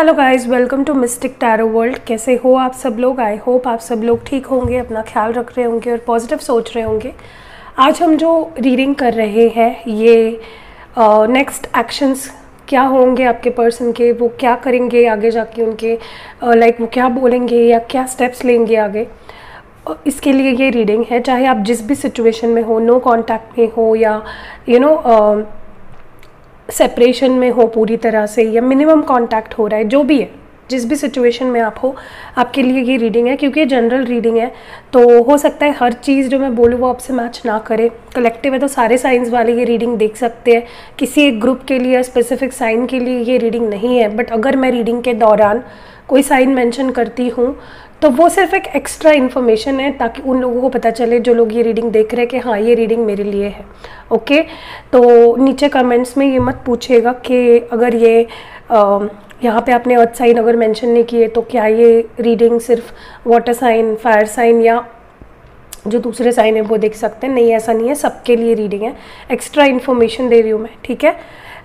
Hello guys, welcome to mystic tarot world. कैसे हो आप सब लोग? आई होप आप सब लोग ठीक होंगे, अपना ख्याल रख रहे होंगे और पॉजिटिव सोच रहे होंगे। आज हम जो रीडिंग कर रहे हैं ये नेक्स्ट एक्शंस क्या होंगे आपके पर्सन के, वो क्या करेंगे आगे जाके, उनके लाइक वो क्या बोलेंगे या क्या स्टेप्स लेंगे आगे, इसके लिए ये रीडिंग है। चाहे आप जिस भी सिचुएशन में हो, नो कांटेक्ट में हो या सेपरेशन में हो पूरी तरह से, या मिनिमम कांटेक्ट हो रहा है, जो भी है, जिस भी सिचुएशन में आप हो, आपके लिए ये रीडिंग है। क्योंकि ये जनरल रीडिंग है तो हो सकता है हर चीज़ जो मैं बोलूँ वो आपसे मैच ना करे। कलेक्टिव है तो सारे साइंस वाले ये रीडिंग देख सकते हैं, किसी एक ग्रुप के लिए या स्पेसिफिक साइन के लिए ये रीडिंग नहीं है। बट अगर मैं रीडिंग के दौरान कोई साइन मेंशन करती हूँ तो वो सिर्फ एक एक्स्ट्रा इन्फॉर्मेशन है, ताकि उन लोगों को पता चले जो लोग ये रीडिंग देख रहे हैं कि हाँ ये रीडिंग मेरे लिए है। ओके, तो नीचे कमेंट्स में ये मत पूछिएगा कि अगर ये यहाँ पे आपने अर्थ साइन अगर मेंशन नहीं किए तो क्या ये रीडिंग सिर्फ वाटर साइन, फायर साइन या जो दूसरे साइन है वो देख सकते हैं। नहीं, ऐसा नहीं है, सबके लिए रीडिंग है। एक्स्ट्रा इन्फॉर्मेशन दे रही हूँ मैं, ठीक है।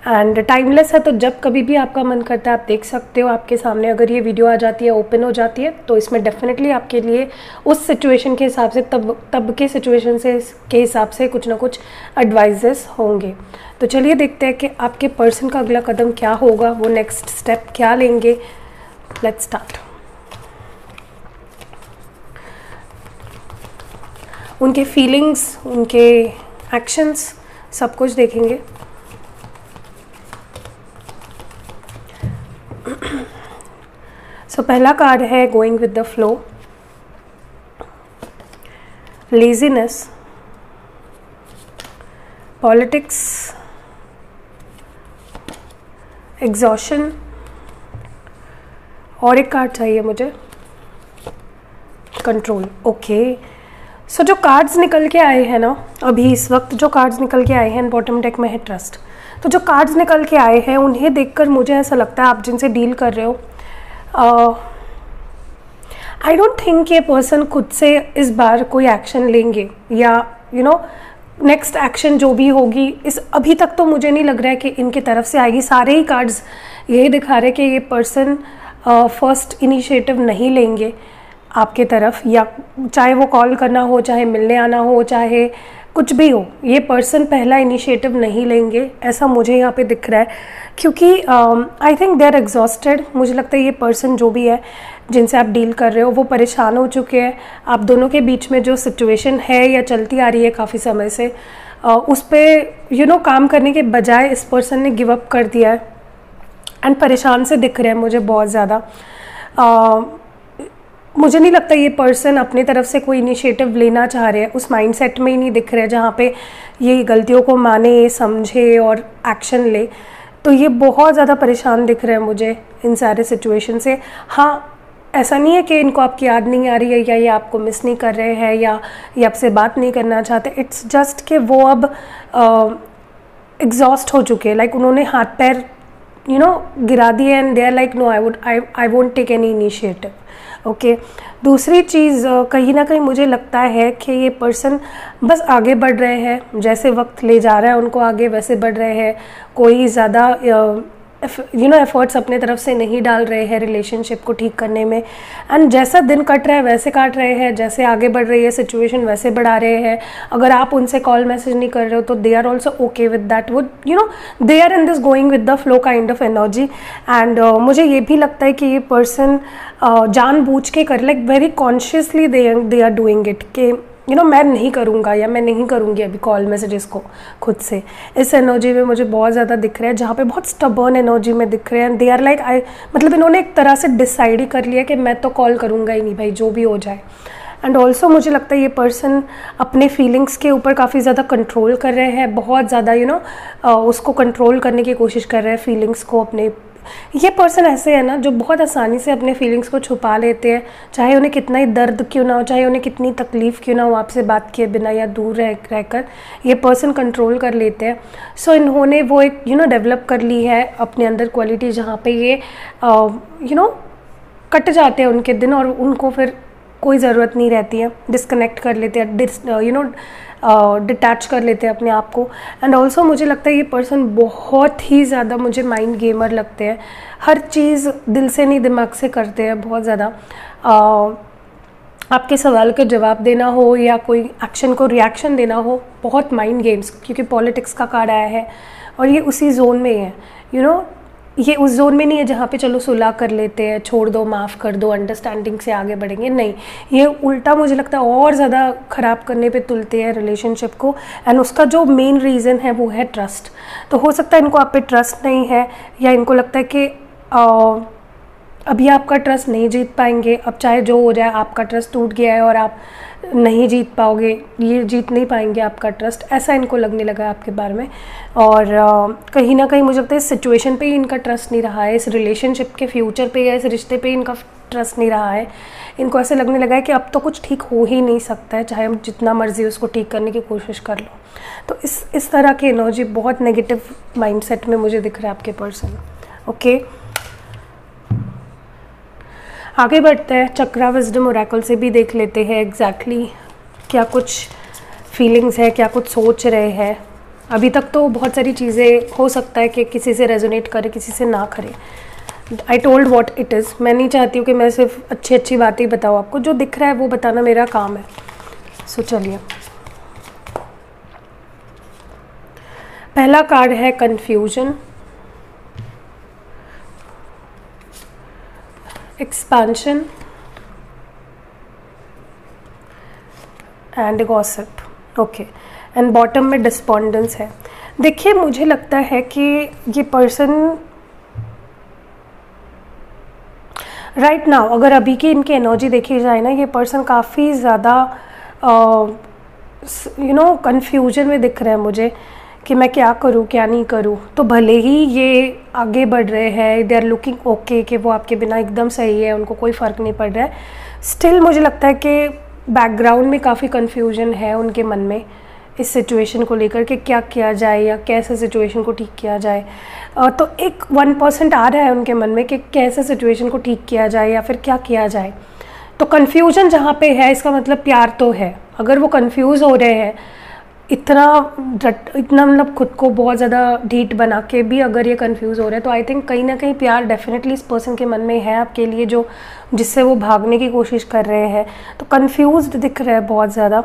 एंड टाइमलेस है तो जब कभी भी आपका मन करता है आप देख सकते हो। आपके सामने अगर ये वीडियो आ जाती है, ओपन हो जाती है, तो इसमें डेफिनेटली आपके लिए उस सिचुएशन के हिसाब से, तब के सिचुएशन से के हिसाब से कुछ ना कुछ एडवाइजेस होंगे। तो चलिए देखते हैं कि आपके पर्सन का अगला कदम क्या होगा, वो नेक्स्ट स्टेप क्या लेंगे। Let's start. उनके फीलिंग्स, उनके एक्शंस, सब कुछ देखेंगे। पहला कार्ड है going with the flow, laziness, politics, exhaustion, और एक कार्ड चाहिए मुझे, कंट्रोल। ओके, सो जो कार्ड्स निकल के आए हैं ना, अभी इस वक्त जो कार्ड्स निकल के आए हैं, बॉटम डेक में है ट्रस्ट। तो जो कार्ड्स निकल के आए हैं उन्हें देखकर मुझे ऐसा लगता है आप जिनसे डील कर रहे हो, आई डोंट थिंक ये पर्सन खुद से इस बार कोई एक्शन लेंगे, या नेक्स्ट एक्शन जो भी होगी, इस अभी तक तो मुझे नहीं लग रहा है कि इनकी तरफ से आएगी। सारे ही कार्ड्स यही दिखा रहे हैं कि ये पर्सन फर्स्ट इनिशिएटिव नहीं लेंगे आपके तरफ, या चाहे वो कॉल करना हो, चाहे मिलने आना हो, चाहे कुछ भी हो, ये पर्सन पहला इनिशिएटिव नहीं लेंगे, ऐसा मुझे यहाँ पे दिख रहा है। क्योंकि I think they are exhausted. मुझे लगता है ये पर्सन जो भी है जिनसे आप डील कर रहे हो वो परेशान हो चुके हैं। आप दोनों के बीच में जो सिचुएशन है या चलती आ रही है काफ़ी समय से, उस पर काम करने के बजाय इस पर्सन ने गिव अप कर दिया है एंड परेशान से दिख रहे हैं मुझे बहुत ज़्यादा। मुझे नहीं लगता ये पर्सन अपने तरफ से कोई इनिशिएटिव लेना चाह रहे हैं, उस माइंडसेट में ही नहीं दिख रहे हैं जहाँ पे ये गलतियों को माने, समझे और एक्शन ले। तो ये बहुत ज़्यादा परेशान दिख रहे हैं मुझे इन सारे सिचुएशन से। हाँ, ऐसा नहीं है कि इनको आपकी याद नहीं आ रही है, या ये आपको मिस नहीं कर रहे हैं, या ये आपसे बात नहीं करना चाहते। इट्स जस्ट कि वो अब एग्जॉस्ट हो चुके हैं, लाइक उन्होंने हाथ पैर गिरा दिए and they are like no, I won't take any initiative. Okay, दूसरी चीज़ कहीं ना कहीं मुझे लगता है कि ये पर्सन बस आगे बढ़ रहे हैं, जैसे वक्त ले जा रहा है उनको आगे वैसे बढ़ रहे हैं। कोई ज़्यादा एफर्ट्स अपने तरफ से नहीं डाल रहे हैं रिलेशनशिप को ठीक करने में। एंड जैसा दिन कट रहा है वैसे काट रहे हैं, जैसे आगे बढ़ रही है सिचुएशन वैसे बढ़ा रहे हैं। अगर आप उनसे कॉल मैसेज नहीं कर रहे हो तो they are also okay with that. वो they are in this going with the flow kind of energy. And मुझे ये भी लगता है कि ये पर्सन जानबूझ के कर, like very consciously they are doing it, कि मैं नहीं करूँगा या मैं नहीं करूँगी अभी कॉल मैसेजेस को खुद से। इस एनर्जी में मुझे बहुत ज़्यादा दिख रहा है, जहाँ पे बहुत स्टबर्न एनर्जी में दिख रहे हैं। दे आर लाइक मतलब इन्होंने एक तरह से डिसाइड ही कर लिया कि मैं तो कॉल करूँगा ही नहीं भाई, जो भी हो जाए। एंड ऑल्सो मुझे लगता है ये पर्सन अपने फीलिंग्स के ऊपर काफ़ी ज़्यादा कंट्रोल कर रहे हैं, बहुत ज़्यादा उसको कंट्रोल करने की कोशिश कर रहे हैं फीलिंग्स को अपने। ये पर्सन ऐसे है ना जो बहुत आसानी से अपने फीलिंग्स को छुपा लेते हैं, चाहे उन्हें कितना ही दर्द क्यों ना हो, चाहे उन्हें कितनी तकलीफ़ क्यों ना हो, आपसे बात किए बिना या दूर रहकर ये पर्सन कंट्रोल कर लेते हैं। सो इन्होंने वो एक डेवलप कर ली है अपने अंदर क्वालिटी, जहाँ पे ये कट जाते हैं उनके दिन और उनको फिर कोई ज़रूरत नहीं रहती है, डिस्कनेक्ट कर लेते हैं, डिटैच कर लेते हैं अपने आप को। एंड ऑल्सो मुझे लगता है ये पर्सन बहुत ही ज़्यादा मुझे माइंड गेमर लगते हैं, हर चीज़ दिल से नहीं दिमाग से करते हैं बहुत ज़्यादा। आपके सवाल के जवाब देना हो या कोई एक्शन को रिएक्शन देना हो, बहुत माइंड गेम्स, क्योंकि पॉलिटिक्स का कार्ड आया है और ये उसी जोन में है। ये उस जोन में नहीं है जहाँ पे चलो सुलह कर लेते हैं, छोड़ दो, माफ़ कर दो, अंडरस्टैंडिंग से आगे बढ़ेंगे, नहीं, ये उल्टा मुझे लगता है और ज़्यादा ख़राब करने पे तुलते हैं रिलेशनशिप को। एंड उसका जो मेन रीज़न है वो है ट्रस्ट। तो हो सकता है इनको आप पे ट्रस्ट नहीं है, या इनको लगता है कि अभी आपका ट्रस्ट नहीं जीत पाएंगे, अब चाहे जो हो जाए आपका ट्रस्ट टूट गया है और आप नहीं जीत पाओगे, ये जीत नहीं पाएंगे आपका ट्रस्ट, ऐसा इनको लगने लगा है आपके बारे में। और कहीं ना कहीं मुझे लगता है इस सिचुएशन पे ही इनका ट्रस्ट नहीं रहा है, इस रिलेशनशिप के फ्यूचर पे या इस रिश्ते पे इनका ट्रस्ट नहीं रहा है। इनको ऐसे लगने लगा है कि अब तो कुछ ठीक हो ही नहीं सकता है, चाहे हम जितना मर्जी उसको ठीक करने की कोशिश कर लो। तो इस तरह की एनर्जी बहुत नेगेटिव माइंडसेट में मुझे दिख रहा है आपके पर्सन। ओके, आगे बढ़ते हैं, चक्रा विजडम ओरेकल से भी देख लेते हैं एग्जैक्टली क्या कुछ फीलिंग्स है, क्या कुछ सोच रहे हैं। अभी तक तो बहुत सारी चीज़ें हो सकता है कि किसी से रेजोनेट करे, किसी से ना करे। I told what it is. मैं नहीं चाहती हूँ कि मैं सिर्फ अच्छी अच्छी बातें बताऊँ आपको, जो दिख रहा है वो बताना मेरा काम है। सो चलिए, पहला कार्ड है confusion, expansion and gossip. Okay, and bottom में डिस्पॉन्डेंस है। देखिए, मुझे लगता है कि ये पर्सन राइट नाउ, अगर अभी की इनकी एनर्जी देखी जाए ना, ये पर्सन काफ़ी ज़्यादा कन्फ्यूजन में दिख रहे हैं मुझे कि मैं क्या करूँ क्या नहीं करूँ। तो भले ही ये आगे बढ़ रहे हैं, दे आर लुकिंग ओके कि वो आपके बिना एकदम सही है, उनको कोई फ़र्क नहीं पड़ रहा है, स्टिल मुझे लगता है कि बैकग्राउंड में काफ़ी कन्फ्यूजन है उनके मन में इस सिचुएशन को लेकर कि क्या किया जाए या कैसे सिचुएशन को ठीक किया जाए। तो एक 1% आ रहा है उनके मन में कि कैसे सिचुएशन को ठीक किया जाए या फिर क्या किया जाए। तो कन्फ्यूजन जहाँ पे है, इसका मतलब प्यार तो है। अगर वो कन्फ्यूज़ हो रहे हैं, इतना मतलब खुद को बहुत ज़्यादा ढीठ बना के भी अगर ये कंफ्यूज हो रहे हैं, तो आई थिंक कहीं ना कहीं प्यार डेफिनेटली इस पर्सन के मन में है आपके लिए, जो जिससे वो भागने की कोशिश कर रहे हैं। तो कंफ्यूज्ड दिख रहा है बहुत ज़्यादा,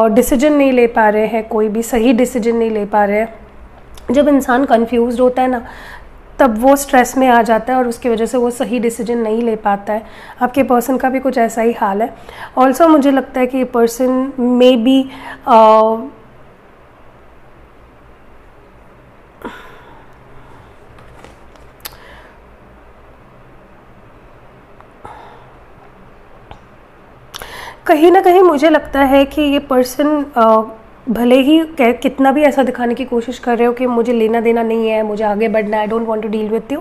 डिसीजन नहीं ले पा रहे हैं, कोई भी सही डिसीजन नहीं ले पा रहे हैं। जब इंसान कंफ्यूज होता है ना, तब वो स्ट्रेस में आ जाता है और उसकी वजह से वो सही डिसीजन नहीं ले पाता है। आपके पर्सन का भी कुछ ऐसा ही हाल है। ऑल्सो मुझे लगता है कि ये पर्सन मे बी कहीं ना कहीं मुझे लगता है कि ये पर्सन भले ही कितना भी ऐसा दिखाने की कोशिश कर रहे हो कि मुझे लेना देना नहीं है, मुझे आगे बढ़ना है, I don't want to deal with you,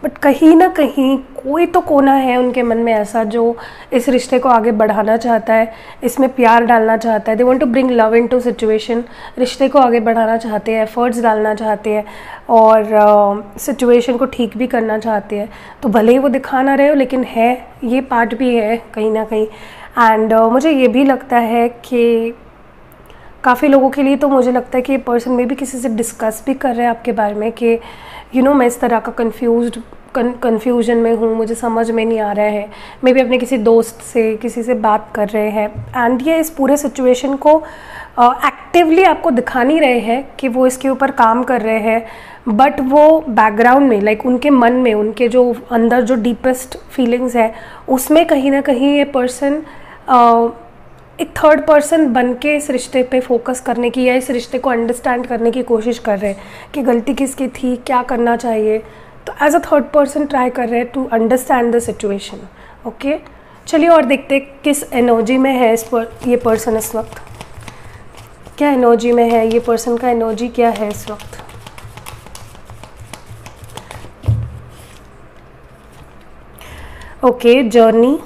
but कहीं ना कहीं कोई तो कोना है उनके मन में ऐसा जो इस रिश्ते को आगे बढ़ाना चाहता है, इसमें प्यार डालना चाहता है। They want to bring love into situation, रिश्ते को आगे बढ़ाना चाहते हैं, एफर्ट्स डालना चाहते हैं और सिचुएशन को ठीक भी करना चाहते हैं। तो भले ही वो दिखा ना रहे हो, लेकिन है, ये पार्ट भी है कहीं ना कहीं। एंड मुझे ये भी लगता है कि काफ़ी लोगों के लिए तो मुझे लगता है कि ये पर्सन में भी किसी से डिस्कस भी कर रहे हैं आपके बारे में कि मैं इस तरह का कन्फ्यूजन में हूँ, मुझे समझ में नहीं आ रहा है। मे भी अपने किसी दोस्त से, किसी से बात कर रहे हैं। एंड ये इस पूरे सिचुएशन को एक्टिवली आपको दिखा नहीं रहे हैं कि वो इसके ऊपर काम कर रहे हैं, बट वो बैकग्राउंड में, लाइक उनके मन में, उनके जो अंदर जो डीपेस्ट फीलिंग्स है, उसमें कहीं ना कहीं ये पर्सन एक थर्ड पर्सन बन के इस रिश्ते पे फोकस करने की या इस रिश्ते को अंडरस्टैंड करने की कोशिश कर रहे हैं कि गलती किसकी थी, क्या करना चाहिए। तो as a third person try कर रहे हैं to understand the situation. Okay, चलिए और देखते किस एनर्जी में है ये पर्सन इस वक्त, क्या एनर्जी में है ये पर्सन, का एनर्जी क्या है इस वक्त। Okay, journey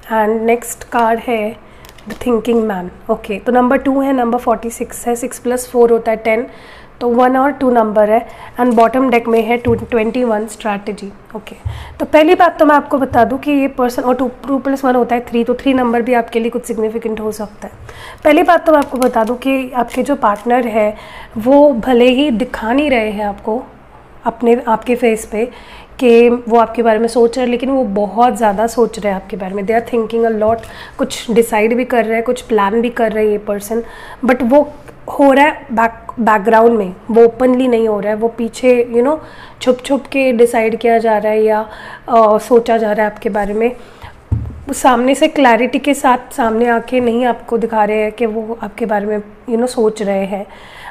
and next card है द थिंकिंग मैन। ओके, तो नंबर 2 है, नंबर 46 है, 6 + 4 होता है 10। तो 1 और 2 नंबर है एंड बॉटम डेक में है 21 स्ट्रैटेजी। ओके, तो पहली बात तो मैं आपको बता दूं कि ये पर्सन, और 2 + 1 होता है 3, तो 3 नंबर भी आपके लिए कुछ सिग्निफिकेंट हो सकता है। पहली बात तो मैं आपको बता दूं कि आपके जो पार्टनर है वो भले ही दिखा नहीं रहे हैं आपको आपके फेस पे कि वो आपके बारे में सोच रहे हैं, लेकिन वो बहुत ज़्यादा सोच रहे हैं आपके बारे में। They are thinking a lot, कुछ डिसाइड भी कर रहे हैं, कुछ प्लान भी कर रहे हैं ये पर्सन, बट वो हो रहा है बैकग्राउंड में, वो ओपनली नहीं हो रहा है, वो पीछे छुप छुप के डिसाइड किया जा रहा है या सोचा जा रहा है आपके बारे में। सामने से क्लैरिटी के साथ सामने आके नहीं आपको दिखा रहे हैं कि वो आपके बारे में सोच रहे हैं,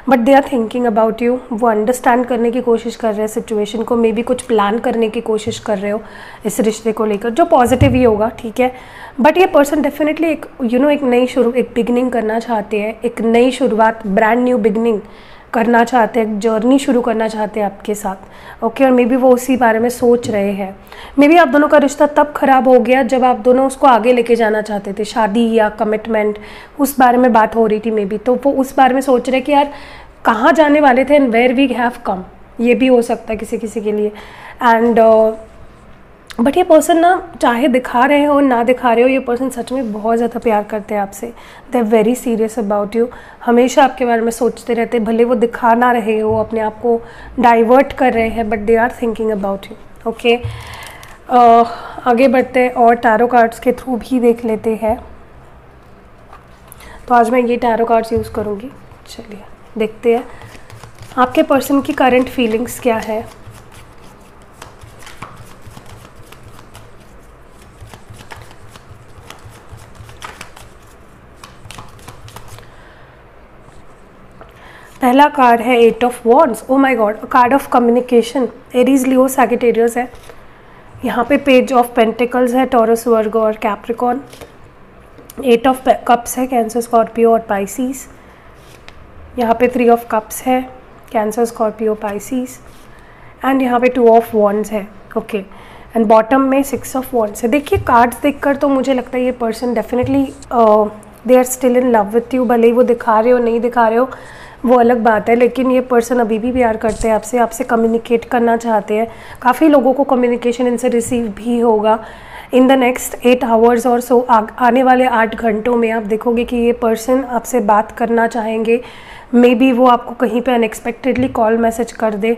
but they are thinking about you. वो अंडरस्टैंड करने की कोशिश कर रहे हैं सिचुएशन को, मे बी कुछ प्लान करने की कोशिश कर रहे हो इस रिश्ते को लेकर, जो पॉजिटिव ही होगा, ठीक है। बट ये पर्सन डेफिनेटली एक एक बिगनिंग करना चाहते हैं, एक नई शुरुआत, ब्रांड न्यू बिगनिंग करना चाहते हैं, एक जर्नी शुरू करना चाहते हैं आपके साथ। ओके, और मे बी वो उसी बारे में सोच रहे हैं। मे बी आप दोनों का रिश्ता तब खराब हो गया जब आप दोनों उसको आगे लेके जाना चाहते थे, शादी या कमिटमेंट, उस बारे में बात हो रही थी मे बी, तो वो उस बारे में सोच रहे कि यार कहाँ जाने वाले थे and where we have come. ये भी हो सकता है किसी किसी के लिए। एंड बट ये पर्सन ना, चाहे दिखा रहे हो ना दिखा रहे हो, ये पर्सन सच में बहुत ज़्यादा प्यार करते हैं आपसे। They are very serious about you, हमेशा आपके बारे में सोचते रहते हैं, भले वो दिखा ना रहे हो, अपने आप को डाइवर्ट कर रहे हैं, but they are thinking about you. Okay, आगे बढ़ते हैं और टैरो कार्ड्स के थ्रू भी देख लेते हैं। तो आज मैं ये टैरो कार्ड्स यूज़ करूँगी। चलिए देखते हैं आपके पर्सन की करंट फीलिंग्स क्या है। पहला कार्ड है 8 of wands. Oh my God, card of communication. Aries, Leo, Sagittarius है। यहाँ पे पेज ऑफ पेंटिकल्स है, टॉरस, वर्गो और कैप्रिकॉन। 8 ऑफ कप्स है, कैंसर, स्कॉर्पियो और पाइसीस। यहाँ पे 3 ऑफ कप्स है, कैंसर, स्कॉर्पियो, पाइसीस। एंड यहाँ पे 2 ऑफ वॉन्ड्स है। ओके, एंड बॉटम में 6 ऑफ वॉन्ड्स है। देखिए कार्ड्स देखकर तो मुझे लगता है ये person definitely they are still in love with you. भले ही वो दिखा रहे हो नहीं दिखा रहे हो वो अलग बात है, लेकिन ये पर्सन अभी भी प्यार करते हैं आपसे कम्युनिकेट करना चाहते हैं। काफ़ी लोगों को कम्युनिकेशन इनसे रिसीव भी होगा इन द नेक्स्ट 8 आवर्स और सो। आने वाले 8 घंटों में आप देखोगे कि ये पर्सन आपसे बात करना चाहेंगे। मे बी वो आपको कहीं पे अनएक्सपेक्टेडली कॉल मैसेज कर दे,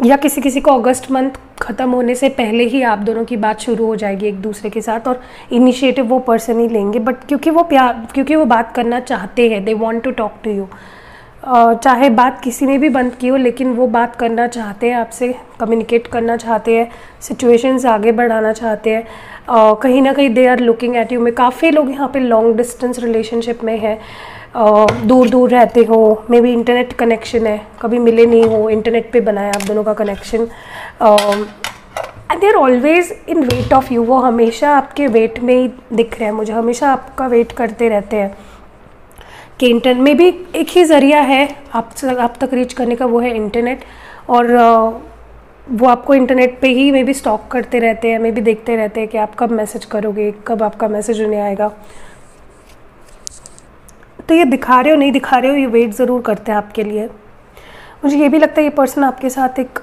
या किसी को अगस्त मंथ ख़त्म होने से पहले ही आप दोनों की बात शुरू हो जाएगी एक दूसरे के साथ, और इनिशिएटिव वो पर्सन ही लेंगे। बट क्योंकि वो बात करना चाहते हैं, they want to talk to you. चाहे बात किसी ने भी बंद की हो, लेकिन वो बात करना चाहते हैं आपसे, कम्युनिकेट करना चाहते हैं, सिचुएशंस आगे बढ़ाना चाहते हैं। कहीं ना कहीं they are looking at you. में काफ़ी लोग यहाँ पे लॉन्ग डिस्टेंस रिलेशनशिप में है, दूर दूर रहते हो, मे बी इंटरनेट कनेक्शन है, कभी मिले नहीं हो, इंटरनेट पे बनाया आप दोनों का connection. And they are always in wait of you. वो हमेशा आपके वेट में ही दिख रहे हैं मुझे, हमेशा आपका वेट करते रहते हैं कि इंटरनेट में भी एक ही ज़रिया है आप तक रीच करने का, वो है इंटरनेट। और वो आपको इंटरनेट पे ही मे बी स्टॉक करते रहते हैं, मे बी देखते रहते हैं कि आप कब मैसेज करोगे, कब आपका मैसेज उन्हें आएगा। तो ये दिखा रहे हो नहीं दिखा रहे हो, ये वेट ज़रूर करते हैं आपके लिए। मुझे ये भी लगता है ये पर्सन आपके साथ एक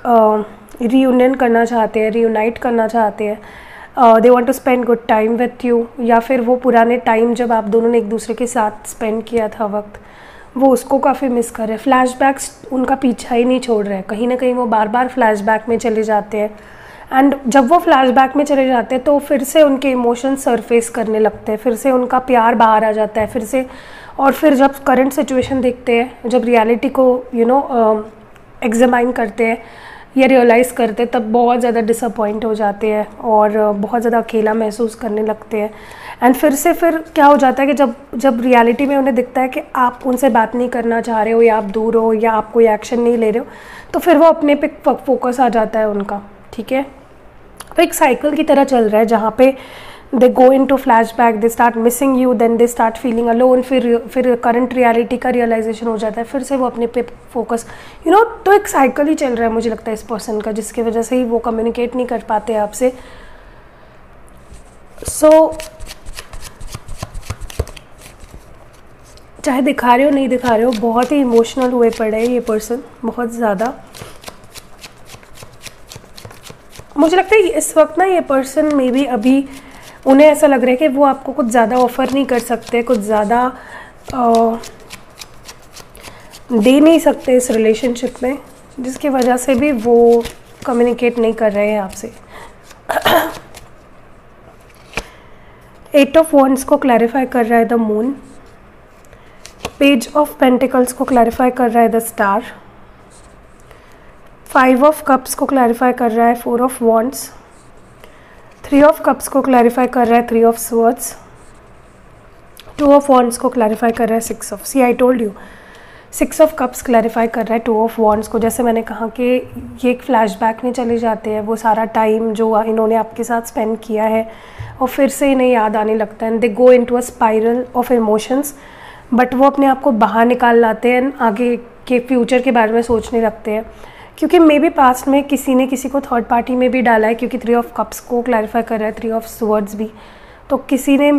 रीयूनियन करना चाहते हैं, रीयूनाइट करना चाहते हैं। They want to spend good time with you, या फिर वो पुराने टाइम जब आप दोनों ने एक दूसरे के साथ स्पेंड किया था वक्त, वो उसको काफ़ी मिस कर रहे हैं। फ्लैशबैक्स उनका पीछा ही नहीं छोड़ रहे हैं, कहीं ना कहीं वो बार बार फ्लैशबैक में चले जाते हैं। एंड जब वो फ्लैशबैक में चले जाते हैं तो फिर से उनके इमोशंस सरफेस करने लगते हैं, फिर से उनका प्यार बाहर आ जाता है फिर से। और फिर जब करंट सिचुएशन देखते हैं, जब रियलिटी को एग्जामाइन करते हैं या रियलाइज़ करते हैं, तब बहुत ज़्यादा डिसअपॉइंट हो जाते हैं और बहुत ज़्यादा अकेला महसूस करने लगते हैं। एंड फिर क्या हो जाता है कि जब रियलिटी में उन्हें दिखता है कि आप उनसे बात नहीं करना चाह रहे हो, या आप दूर हो, या आप कोई एक्शन नहीं ले रहे हो, तो फिर वो अपने पे फोकस आ जाता है उनका। ठीक है, तो एक साइकिल की तरह चल रहा है जहाँ पे they go into flashback, they start missing you, then they start feeling alone, फिर करंट रियलिटी का रियलाइजेशन हो जाता है, फिर से वो अपने पे फोकस तो एक साइकिल ही चल रहा है मुझे लगता है इस पर्सन का, जिसकी वजह से ही वो कम्युनिकेट नहीं कर पाते आपसे। सो चाहे दिखा रहे हो नहीं दिखा रहे हो, बहुत ही इमोशनल हुए पड़े हैं ये पर्सन, बहुत ज़्यादा। मुझे लगता है इस वक्त ना ये पर्सन मे बी अभी उन्हें ऐसा लग रहा है कि वो आपको कुछ ज़्यादा ऑफ़र नहीं कर सकते, कुछ ज़्यादा दे नहीं सकते इस रिलेशनशिप में, जिसकी वजह से भी वो कम्युनिकेट नहीं कर रहे हैं आपसे। 8 ऑफ वॉन्ड्स को क्लैरिफाई कर रहा है the moon, page of pentacles को क्लैरिफाई कर रहा है द स्टार, 5 ऑफ कप्स को क्लैरिफाई कर रहा है 4 ऑफ वॉन्ड्स, 3 ऑफ कप्स को क्लैरिफाई कर रहा है 3 ऑफ स्वर्ड्स, 2 ऑफ वॉन्ड्स को क्लैरिफाई कर रहा है 6 of, see I told you 6 of cups clarify कर रहा है 2 ऑफ वॉन्ड्स को। जैसे मैंने कहा कि ये एक फ्लैशबैक में चले जाते हैं, वो सारा टाइम जो इन्होंने आपके साथ स्पेंड किया है और फिर से इन्हें याद आने लगता है, and they go into a spiral of emotions, but वो अपने आप को बाहर निकाल लाते हैं, आगे के फ्यूचर के बारे में सोचने लगते हैं, क्योंकि मे बी पास्ट में किसी ने किसी को थर्ड पार्टी में भी डाला है, क्योंकि 3 ऑफ कप्स को क्लैरिफाई कर रहा है 3 ऑफ स्वर्ड्स भी। तो किसी ने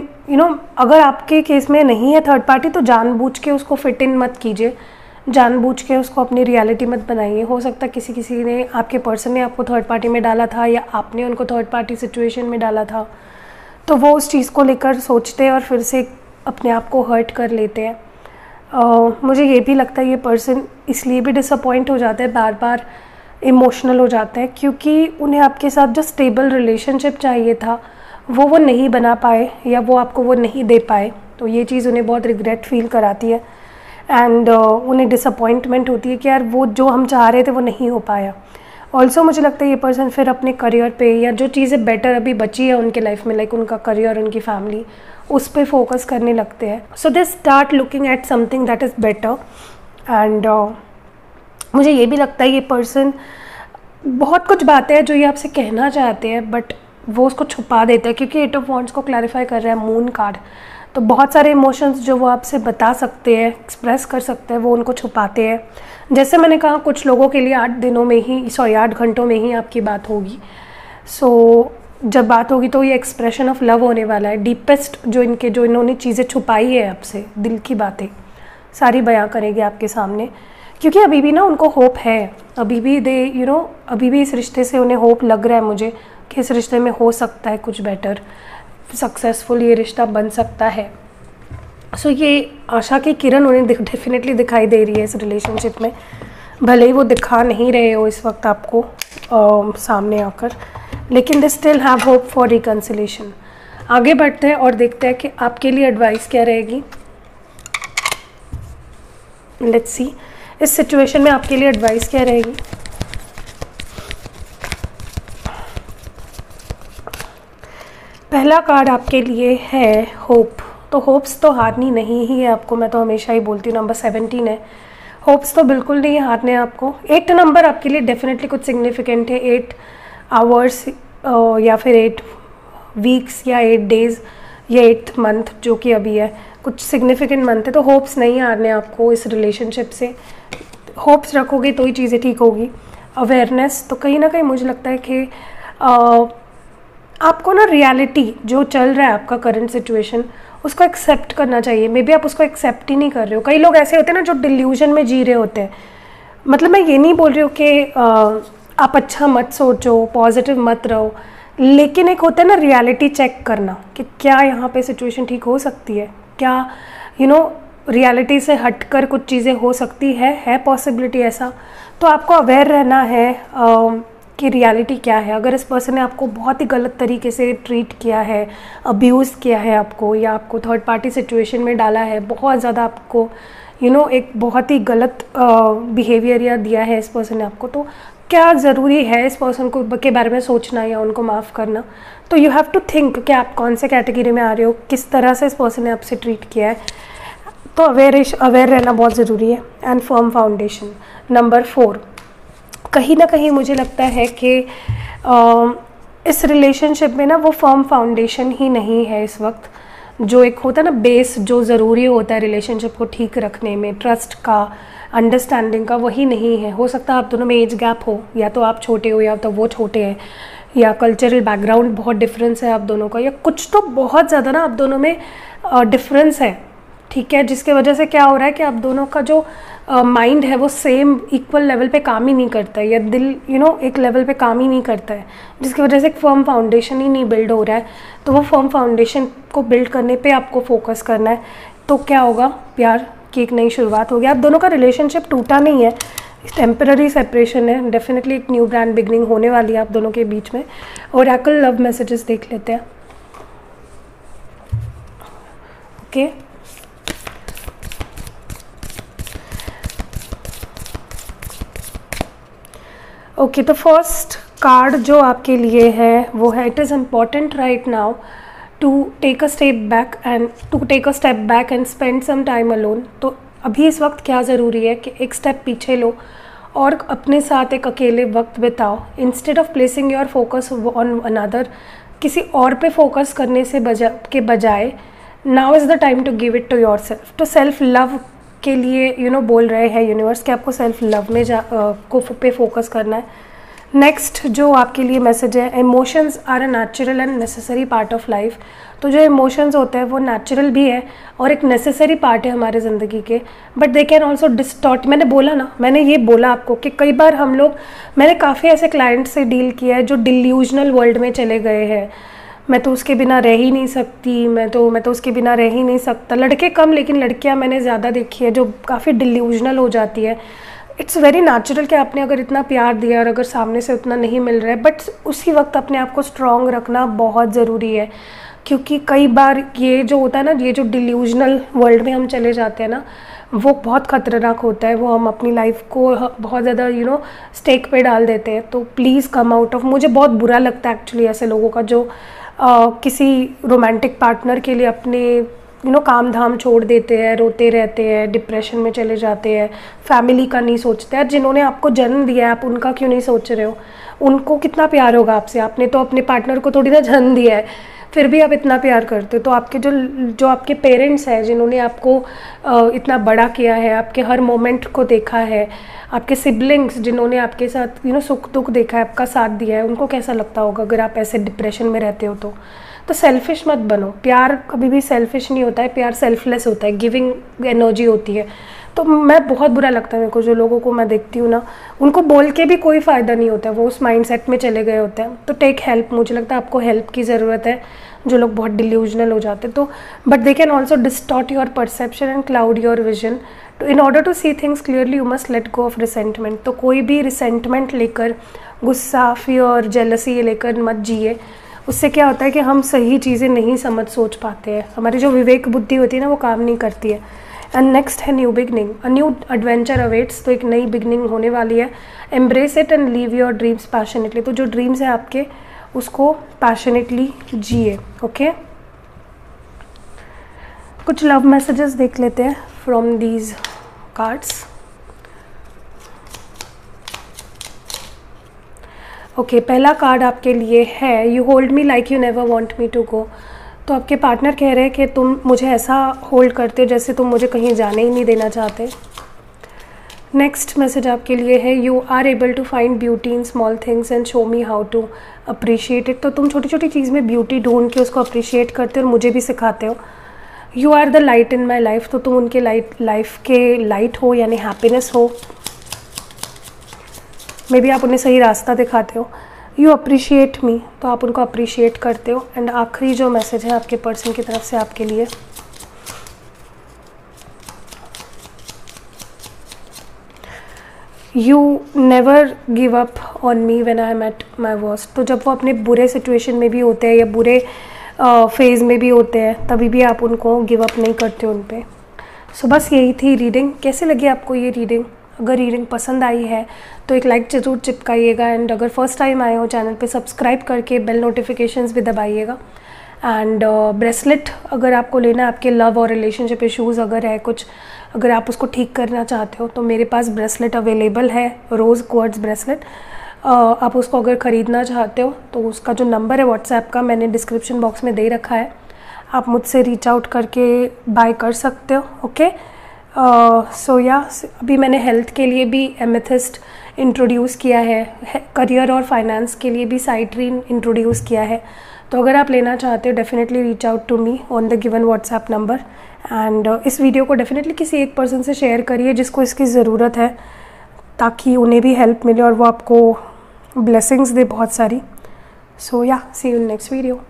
अगर आपके केस में नहीं है थर्ड पार्टी तो जानबूझ के उसको फिट इन मत कीजिए, जानबूझ के उसको अपनी रियलिटी मत बनाइए। हो सकता है किसी ने आपके पर्सन ने आपको थर्ड पार्टी में डाला था या आपने उनको थर्ड पार्टी सिचुएशन में डाला था, तो वो उस चीज़ को लेकर सोचते हैं और फिर से अपने आप को हर्ट कर लेते हैं। मुझे ये भी लगता है ये पर्सन इसलिए भी डिसअपॉइंट हो जाता है, बार बार इमोशनल हो जाता है, क्योंकि उन्हें आपके साथ जो स्टेबल रिलेशनशिप चाहिए था वो नहीं बना पाए या वो आपको वो नहीं दे पाए, तो ये चीज़ उन्हें बहुत रिग्रेट फील कराती है, एंड उन्हें डिसअपॉइंटमेंट होती है कि यार वो जो हम चाह रहे थे वो नहीं हो पाया। ऑल्सो मुझे लगता है ये पर्सन फिर अपने करियर पे या जो चीज़ें बेटर अभी बची है उनके लाइफ में, लाइक उनका करियर, उनकी फैमिली, उस पर फोकस करने लगते हैं। So they start looking at something that is better, and मुझे ये भी लगता है ये पर्सन बहुत कुछ बातें हैं जो ये आपसे कहना चाहते हैं बट वो उसको छुपा देते हैं, क्योंकि 8 ऑफ वॉन्ड्स को क्लैरिफाई कर रहा है मून कार्ड। तो बहुत सारे इमोशंस जो वो आपसे बता सकते हैं, एक्सप्रेस कर सकते हैं, वो उनको छुपाते हैं। जैसे मैंने कहा कुछ लोगों के लिए 8 घंटों में ही आपकी बात होगी। सो जब बात होगी तो ये एक्सप्रेशन ऑफ लव होने वाला है। डीपेस्ट जो इन्होंने चीज़ें छुपाई है आपसे, दिल की बातें सारी बयां करेंगे आपके सामने, क्योंकि अभी भी ना उनको होप है, अभी भी अभी भी इस रिश्ते से उन्हें होप लग रहा है मुझे कि इस रिश्ते में हो सकता है कुछ बेटर, सक्सेसफुल ये रिश्ता बन सकता है। सो ये आशा की किरण उन्हें डेफिनेटली दिखाई दे रही है इस रिलेशनशिप में, भले ही वो दिखा नहीं रहे हो इस वक्त आपको सामने आकर, लेकिन they still have hope for reconciliation. आगे बढ़ते हैं और देखते हैं कि आपके लिए एडवाइस क्या रहेगी। लेट्स सी इस सिचुएशन में आपके लिए एडवाइस क्या रहेगी। पहला कार्ड आपके लिए है होप। तो होप्स तो हारनी नहीं ही है आपको, मैं तो हमेशा ही बोलती हूँ। नंबर 17 है, होप्स तो बिल्कुल नहीं हारने आपको। 8 नंबर आपके लिए डेफिनेटली कुछ सिग्निफिकेंट है। 8 आवर्स या फिर 8 वीक्स या 8 डेज़ या 8th मंथ जो कि अभी है, कुछ सिग्निफिकेंट मंथ है। तो होप्स नहीं हारने आपको इस रिलेशनशिप से, होप्स रखोगे तो ही चीज़ें ठीक होगी। अवेयरनेस, तो कहीं ना कहीं मुझे लगता है कि आपको ना रियलिटी जो चल रहा है आपका करंट सिचुएशन उसको एक्सेप्ट करना चाहिए। मे बी आप उसको एक्सेप्ट ही नहीं कर रहे हो। कई लोग ऐसे होते हैं ना जो डिल्यूजन में जी रहे होते हैं। मतलब मैं ये नहीं बोल रही हूँ कि आप अच्छा मत सोचो, पॉजिटिव मत रहो, लेकिन एक होता है ना रियलिटी चेक करना कि क्या यहाँ पे सिचुएशन ठीक हो सकती है, क्या रियलिटी से हटकर कुछ चीज़ें हो सकती है पॉसिबिलिटी ऐसा। तो आपको अवेयर रहना है कि रियलिटी क्या है। अगर इस पर्सन ने आपको बहुत ही गलत तरीके से ट्रीट किया है, अब्यूज़ किया है आपको, या आपको थर्ड पार्टी सिचुएशन में डाला है, बहुत ज़्यादा आपको एक बहुत ही गलत बिहेवियर या दिया है इस पर्सन ने आपको, तो क्या ज़रूरी है इस पर्सन को के बारे में सोचना या उनको माफ़ करना। तो यू हैव टू थिंक कि आप कौन से कैटेगरी में आ रहे हो, किस तरह से इस पर्सन ने आपसे ट्रीट किया है। तो अवेयर रहना बहुत ज़रूरी है। एंड फर्म फाउंडेशन, नंबर 4, कहीं ना कहीं मुझे लगता है कि इस रिलेशनशिप में ना वो फर्म फाउंडेशन ही नहीं है इस वक्त। जो एक होता है ना बेस जो ज़रूरी होता है रिलेशनशिप को ठीक रखने में, ट्रस्ट का, अंडरस्टैंडिंग का, वही नहीं है। हो सकता है आप दोनों में एज गैप हो, या तो आप छोटे हो या तो वो छोटे हैं, या कल्चरल बैकग्राउंड बहुत डिफरेंस है आप दोनों का, या कुछ तो बहुत ज़्यादा ना आप दोनों में डिफरेंस है, ठीक है, जिसके वजह से क्या हो रहा है कि आप दोनों का जो माइंड है वो सेम इक्वल लेवल पे काम ही नहीं करता है, या दिल एक लेवल पे काम ही नहीं करता है, जिसकी वजह से एक फर्म फाउंडेशन ही नहीं बिल्ड हो रहा है। तो वो फर्म फाउंडेशन को बिल्ड करने पे आपको फोकस करना है। तो क्या होगा, प्यार की एक नई शुरुआत होगी। आप दोनों का रिलेशनशिप टूटा नहीं है, टेम्पररी सेपरेशन है, डेफिनेटली एक न्यू ब्रांड बिगनिंग होने वाली है आप दोनों के बीच में। ओरेकल लव मैसेजेस देख लेते हैं। ओके, ओके, तो फर्स्ट कार्ड जो आपके लिए है वो है, it is important right now to take a step back and spend some time alone. तो अभी इस वक्त क्या ज़रूरी है कि एक स्टेप पीछे लो और अपने साथ एक अकेले वक्त बिताओ। Instead of placing your focus on another, किसी और पे फोकस करने से बजाय now is the time to give it to yourself. तो सेल्फ लव के लिए बोल रहे हैं यूनिवर्स कि आपको सेल्फ लव में पे फोकस करना है। नेक्स्ट जो आपके लिए मैसेज है, emotions are a natural and necessary part of life. तो जो इमोशंस होते हैं वो नेचुरल भी है और एक नेसेसरी पार्ट है हमारे ज़िंदगी के, but they can also distort. मैंने ये बोला आपको कि कई बार मैंने काफ़ी ऐसे क्लाइंट से डील किया है जो डिल्यूजनल वर्ल्ड में चले गए हैं। मैं तो उसके बिना रह ही नहीं सकती, मैं तो उसके बिना रह ही नहीं सकता। लड़के कम, लेकिन लड़कियां मैंने ज़्यादा देखी है जो काफ़ी डिल्यूजनल हो जाती है। इट्स वेरी नेचुरल कि आपने अगर इतना प्यार दिया और अगर सामने से उतना नहीं मिल रहा है, बट उसी वक्त अपने आप को स्ट्रॉन्ग रखना बहुत ज़रूरी है। क्योंकि कई बार ये जो होता है ना, ये जो डिल्यूजनल वर्ल्ड में हम चले जाते हैं ना, वो बहुत ख़तरनाक होता है। वो हम अपनी लाइफ को बहुत ज़्यादा स्टेक पे डाल देते हैं। तो प्लीज़ कम आउट ऑफ। मुझे बहुत बुरा लगता है एक्चुअली ऐसे लोगों का जो किसी रोमांटिक पार्टनर के लिए अपने काम धाम छोड़ देते हैं, रोते रहते हैं, डिप्रेशन में चले जाते हैं, फैमिली का नहीं सोचते हैं। जिन्होंने आपको जन्म दिया है आप उनका क्यों नहीं सोच रहे हो? उनको कितना प्यार होगा आपसे, आपने तो अपने पार्टनर को थोड़ी ना जन्म दिया है, फिर भी आप इतना प्यार करते हो। तो आपके जो आपके पेरेंट्स हैं जिन्होंने आपको इतना बड़ा किया है, आपके हर मोमेंट को देखा है, आपके सिबलिंग्स जिन्होंने आपके साथ सुख दुख देखा है, आपका साथ दिया है, उनको कैसा लगता होगा अगर आप ऐसे डिप्रेशन में रहते हो? तो सेल्फिश मत बनो। प्यार कभी भी सेल्फिश नहीं होता है, प्यार सेल्फलेस होता है, गिविंग एनर्जी होती है। तो मैं बहुत बुरा लगता है मेरे को जो लोगों को मैं देखती हूँ ना, उनको बोल के भी कोई फ़ायदा नहीं होता है, वो उस माइंडसेट में चले गए होते हैं। तो टेक हेल्प। मुझे लगता है आपको हेल्प की ज़रूरत है, जो लोग बहुत डिल्यूजनल हो जाते हैं। तो but they can also distort your perception and cloud your vision. तो in order to see things clearly you must let go of resentment. तो कोई भी रिसेंटमेंट लेकर, गुस्सा, फियर, जेलसी लेकर मत जिए। उससे क्या होता है कि हम सही चीज़ें नहीं सोच पाते हैं, हमारी जो विवेक बुद्धि होती है ना वो काम नहीं करती है। एंड नेक्स्ट है new beginning, a new adventure awaits. तो एक नई बिगनिंग होने वाली है। Embrace it and leave your dreams passionately. तो जो ड्रीम्स हैं आपके उसको पैशनेटली जिए। ओके, कुछ लव मैसेजेस देख लेते हैं फ्रॉम दीज कार्ड्स। ओके, पहला कार्ड आपके लिए है, you hold me like you never want me to go. तो आपके पार्टनर कह रहे हैं कि तुम मुझे ऐसा होल्ड करते हो जैसे तुम मुझे कहीं जाने ही नहीं देना चाहते। नेक्स्ट मैसेज आपके लिए है, you are able to find beauty in small things and show me how to appreciate it. तो तुम छोटी छोटी चीज़ में ब्यूटी ढूंढ के उसको अप्रिशिएट करते हो और मुझे भी सिखाते हो। You are the light in my life. तो तुम उनके लाइफ के लाइट हो, यानी हैप्पीनेस हो। मे बी आप उन्हें सही रास्ता दिखाते हो। यू अप्रिशिएट मी। तो आप उनको अप्रिशिएट करते हो। एंड आखिरी जो मैसेज है आपके पर्सन की तरफ से आपके लिए, you never give up on me when I am at my worst. तो जब वो अपने बुरे सिचुएशन में भी होते हैं या बुरे फेज़ में भी होते हैं, तभी भी आप उनको गिव अप नहीं करते उन पर। सो बस यही थी रीडिंग। कैसे लगी आपको ये रीडिंग? अगर रीडिंग पसंद आई है तो एक लाइक ज़रूर चिपकाइएगा। एंड अगर फर्स्ट टाइम आए हो चैनल पे, सब्सक्राइब करके बेल नोटिफिकेशंस भी दबाइएगा। एंड ब्रेसलेट अगर आपको लेना है, आपके लव और रिलेशनशिप इश्यूज़ अगर है कुछ, अगर आप उसको ठीक करना चाहते हो, तो मेरे पास ब्रेसलेट अवेलेबल है, रोज़ क्वार्ट्ज ब्रेसलेट। आप उसको अगर ख़रीदना चाहते हो तो उसका जो नंबर है व्हाट्सएप का मैंने डिस्क्रिप्शन बॉक्स में दे रखा है, आप मुझसे रीच आउट करके बाय कर सकते हो। ओके, सो या अभी मैंने हेल्थ के लिए भी एमेथिस्ट इंट्रोड्यूस किया है, करियर और फाइनेंस के लिए भी साइट्रीन इंट्रोड्यूस किया है। तो अगर आप लेना चाहते हो definitely reach out to me on the given WhatsApp number. And इस वीडियो को डेफिनेटली किसी एक पर्सन से शेयर करिए जिसको इसकी ज़रूरत है, ताकि उन्हें भी हेल्प मिले और वो आपको ब्लेसिंग्स दे बहुत सारी। सो या, सी यू इन नेक्स्ट वीडियो।